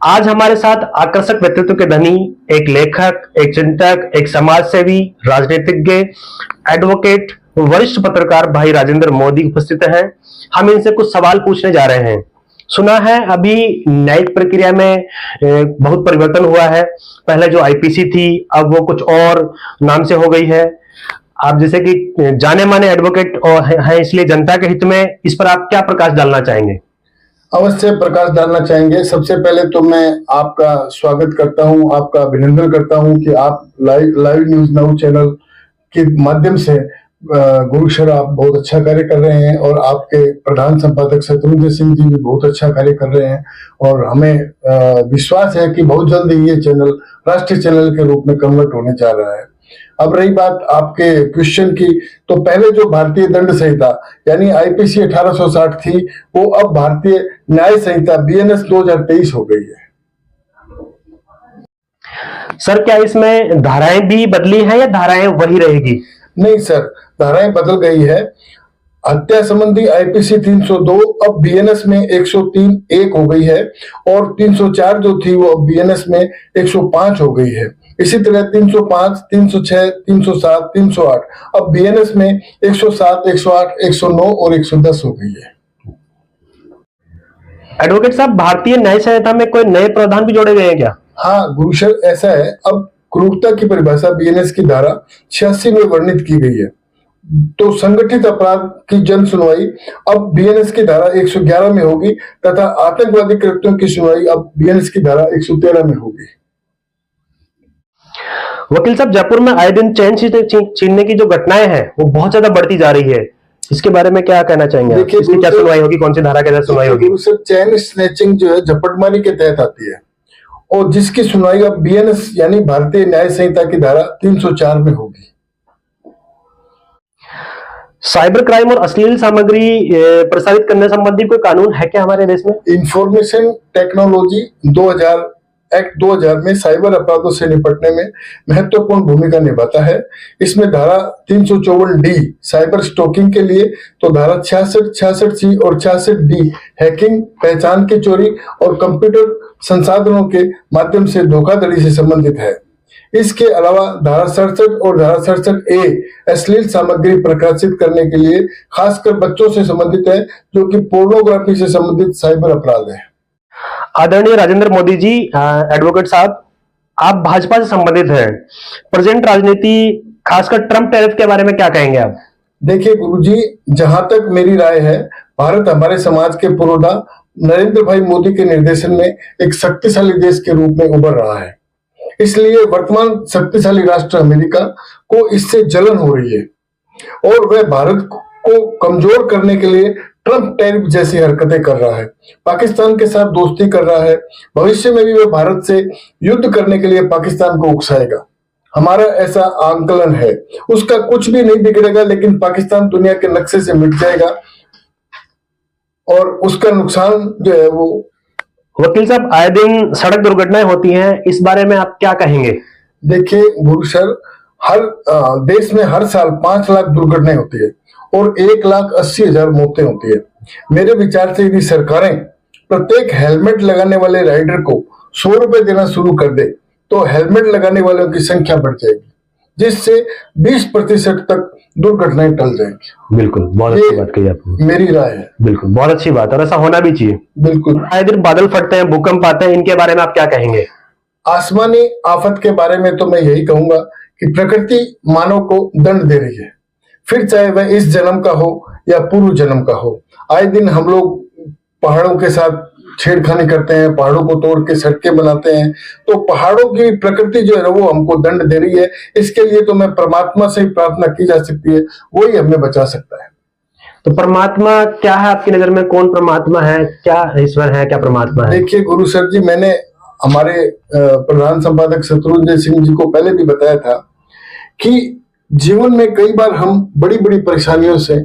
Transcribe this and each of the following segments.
आज हमारे साथ आकर्षक व्यक्तित्व के धनी, एक लेखक, एक चिंतक, एक समाज सेवी, राजनीतिज्ञ, एडवोकेट, वरिष्ठ पत्रकार भाई राजेंद्र मोदी उपस्थित हैं। हम इनसे कुछ सवाल पूछने जा रहे हैं। सुना है अभी न्यायिक प्रक्रिया में बहुत परिवर्तन हुआ है। पहले जो आईपीसी थी, अब वो कुछ और नाम से हो गई है। आप जैसे कि जाने माने एडवोकेट और हैं, इसलिए जनता के हित में इस पर आप क्या प्रकाश डालना चाहेंगे? अवश्य प्रकाश डालना चाहेंगे। सबसे पहले तो मैं आपका स्वागत करता हूं, आपका अभिनंदन करता हूं कि आप लाइव न्यूज नाउ चैनल के माध्यम से गुरु सर आप बहुत अच्छा कार्य कर रहे हैं और आपके प्रधान संपादक शत्रुंजय सिंह जी भी बहुत अच्छा कार्य कर रहे हैं और हमें विश्वास है कि बहुत जल्द ही ये चैनल राष्ट्रीय चैनल के रूप में कन्वर्ट होने जा रहा है। अब रही बात आपके क्वेश्चन की, तो पहले जो भारतीय दंड संहिता यानी आईपीसी 1860 थी, वो अब भारतीय न्याय संहिता बीएनएस 2023 हो गई है। सर, क्या इसमें धाराएं भी बदली हैं या धाराएं वही रहेगी? नहीं सर, धाराएं बदल गई है। हत्या संबंधी आईपीसी 302 अब बीएनएस में 103(1) हो गई है और 304 जो थी वो अब बीएनएस में 105 हो गई है। इसी तरह 305, 306, 307, 308 अब बीएनएस में 107, 108, 109 और 110 हो गई है। एडवोकेट साहब, भारतीय न्याय संहिता में कोई नए प्रावधान भी जोड़े गए हैं क्या? हाँ गुरुशर, ऐसा है। अब क्रूरता की परिभाषा बीएनएस की धारा 86 में वर्णित की गई है। तो संगठित अपराध की जन सुनवाई अब बीएनएस की धारा 111 में होगी तथा आतंकवादी कृत्यों की सुनवाई अब बीएनएस की धारा 113 में होगी। वकील साहब, जयपुर में आए दिन चैन छीनने की जो घटनाएं हैं वो बहुत ज्यादा बढ़ती जा रही है। इसके बारे में क्या कहना चाहेंगे? देखिए, इसकी क्या सुनवाई होगी, कौन सी धारा के तहत सुनवाई होगी? चैन स्नैचिंग जो है झपटमारी के तहत आती है और जिसकी सुनवाई अब बीएनएस यानी भारतीय न्याय संहिता की धारा 304 में होगी। साइबर क्राइम और अश्लील सामग्री प्रसारित करने संबंधी कोई कानून है क्या हमारे देश में? इंफॉर्मेशन टेक्नोलॉजी 2000 एक्ट 2000 में साइबर अपराधों से निपटने में महत्वपूर्ण भूमिका निभाता है। इसमें धारा 354D साइबर स्टॉकिंग के लिए, तो धारा 66, 66C और 66D हैकिंग, पहचान की चोरी और कंप्यूटर संसाधनों के माध्यम से धोखाधड़ी से संबंधित है। इसके अलावा धारा 67 और धारा 67A अश्लील सामग्री प्रकाशित करने के लिए खासकर बच्चों से संबंधित है, जो कि पोर्नोग्राफी से संबंधित साइबर अपराध है। आदरणीय राजेंद्र मोदी जी, एडवोकेट साहब, आप भाजपा से संबंधित हैं। प्रेजेंट राजनीति, खासकर ट्रंप टैरिफ के बारे में क्या कहेंगे आप? देखिए गुरुजी, जहां तक मेरी राय है, भारत हमारे समाज के पुरोधा नरेंद्र भाई मोदी के निर्देशन में एक शक्तिशाली देश के रूप में उभर रहा है। इसलिए वर्तमान शक्तिशाली राष्ट्र अमेरिका को इससे जलन हो रही है और वह भारत को कमजोर करने के लिए ट्रंप टैरिफ जैसी हरकतें कर रहा है, पाकिस्तान के साथ दोस्ती कर रहा है। भविष्य में भी वह भारत से युद्ध करने के लिए पाकिस्तान को उकसाएगा। हमारा ऐसा आंकलन है। उसका कुछ भी नहीं बिगड़ेगा, लेकिन पाकिस्तान दुनिया के नक्शे से मिट जाएगा और उसका नुकसान जो है वो। वकील साहब, आए दिन सड़क दुर्घटनाएं होती हैं, इस बारे में आप क्या कहेंगे? देखिए गुरु सर, हर देश में हर साल 5 लाख दुर्घटनाएं होती है और 1,80,000 मौतें होती है। मेरे विचार से यदि सरकारें प्रत्येक हेलमेट लगाने वाले राइडर को 100 रुपए देना शुरू कर दे तो हेलमेट लगाने वालों की संख्या बढ़ जाएगी, जिससे 20% तक दुर्घटनाएं टल जाएंगी। बिल्कुल, बहुत अच्छी बात कही आपने। मेरी राय है। बिल्कुल, बहुत अच्छी बात, और ऐसा होना भी चाहिए। बिल्कुल। आए दिन बादल फटते हैं, भूकंप आते हैं, इनके बारे में आप क्या कहेंगे? आसमानी आफत के बारे में तो मैं यही कहूंगा कि प्रकृति मानव को दंड दे रही है, फिर चाहे वह इस जन्म का हो या पूर्व जन्म का हो। आए दिन हम लोग पहाड़ों के साथ छेड़खानी करते हैं, पहाड़ों को तोड़ के सड़कें बनाते हैं, तो पहाड़ों की प्रकृति जो है वो हमको दंड दे रही है। इसके लिए तो मैं परमात्मा से ही प्रार्थना की जा सकती है, वही हमें बचा सकता है। तो परमात्मा क्या है आपकी नजर में? कौन परमात्मा है? क्या ईश्वर है, क्या परमात्मा है? देखिए गुरु सर जी, मैंने हमारे प्रधान संपादक शत्रुंजय सिंह जी को पहले भी बताया था कि जीवन में कई बार हम बड़ी बड़ी परेशानियों से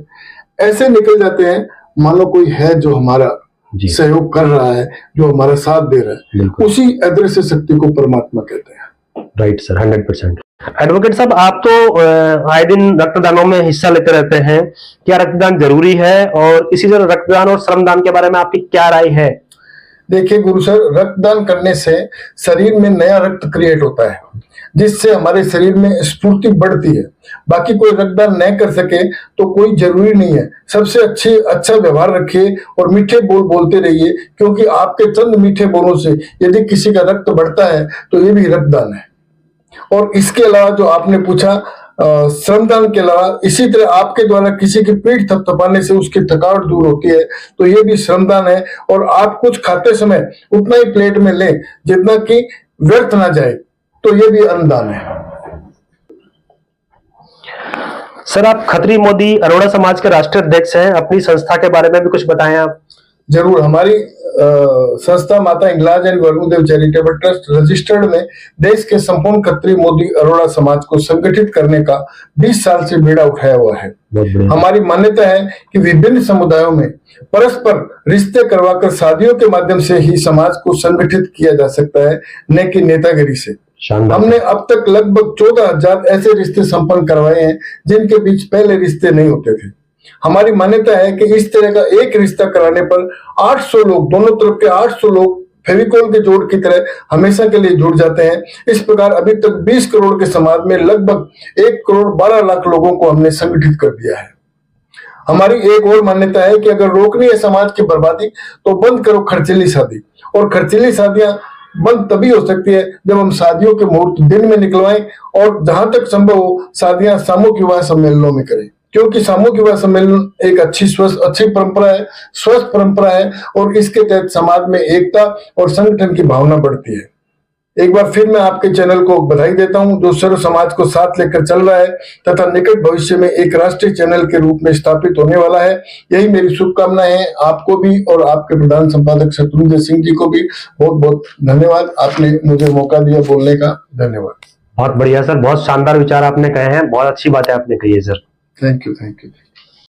ऐसे निकल जाते हैं मानो कोई है जो हमारा सहयोग कर रहा है, जो हमारा साथ दे रहा है। उसी अदृश्य शक्ति को परमात्मा कहते हैं। Right sir, 100%। एडवोकेट साहब, आप तो आए दिन रक्तदानों में हिस्सा लेते रहते हैं। क्या रक्तदान जरूरी है, और इसी तरह रक्तदान और श्रमदान के बारे में आपकी क्या राय है? देखिए गुरु सर, रक्तदान करने से शरीर में नया रक्त क्रिएट होता है, जिससे हमारे शरीर में स्फूर्ति बढ़ती है। बाकी कोई रक्तदान न कर सके तो कोई जरूरी नहीं है। सबसे अच्छा व्यवहार रखिए और मीठे बोल बोलते रहिए, क्योंकि आपके चंद मीठे बोलों से यदि किसी का रक्त बढ़ता है तो ये भी रक्तदान है। और इसके अलावा जो आपने पूछा श्रमदान के अलावा, इसी तरह आपके द्वारा किसी की पीठ थपथपाने से उसकी थकावट दूर होती है, तो ये भी श्रमदान है। और आप कुछ खाते समय उतना ही प्लेट में लें जितना कि व्यर्थ ना जाए, तो ये भी अन्नदान है। सर, आप खत्री मोदी अरोड़ा समाज के राष्ट्रीय अध्यक्ष हैं, अपनी संस्था के बारे में भी कुछ बताएं आप। जरूर। हमारी संस्था माता Hinglaj and Varundev charitable trust registered में देश के संपूर्ण खत्री मोदी अरोड़ा समाज को संगठित करने का 20 साल से बीड़ा उठाया हुआ है। हमारी मान्यता है कि विभिन्न समुदायों में परस्पर रिश्ते करवाकर शादियों के माध्यम से ही समाज को संगठित किया जा सकता है, न कि नेतागिरी से। हमने अब तक लगभग 14,000 ऐसे रिश्ते संपन्न करवाए हैं जिनके बीच पहले रिश्ते नहीं होते थे। हमारी मान्यता है कि इस तरह का एक रिश्ता कराने पर 800 लोग, दोनों तरफ के 800 लोग फेविकोल के जोड़ की तरह हमेशा के लिए जुड़ जाते हैं। इस प्रकार अभी तक 20 करोड़ के समाज में लगभग 1 करोड़ 12 लाख लोगों को हमने संगठित कर दिया है। हमारी एक और मान्यता है कि अगर रोकनी है समाज की बर्बादी तो बंद करो खर्चीली शादी। और खर्चीली शादियां बंद तभी हो सकती है जब हम शादियों के मुहूर्त दिन में निकलवाएं, और जहां तक संभव हो शादियां सामूहिक विवाह सम्मेलनों में करें, क्योंकि सामूहिक विवाह सम्मेलन एक अच्छी परंपरा है, स्वस्थ परंपरा है, और इसके तहत समाज में एकता और संगठन की भावना बढ़ती है। एक बार फिर मैं आपके चैनल को बधाई देता हूं, जो सर्व समाज को साथ लेकर चल रहा है तथा निकट भविष्य में एक राष्ट्रीय चैनल के रूप में स्थापित होने वाला है। यही मेरी शुभकामनाएं हैं आपको भी, और आपके प्रधान संपादक शत्रुंजय सिंह जी को भी बहुत बहुत धन्यवाद। आपने मुझे मौका दिया बोलने का, धन्यवाद। बहुत बढ़िया सर, बहुत शानदार विचार आपने कहे हैं, बहुत अच्छी बातें आपने कही है सर। Thank you.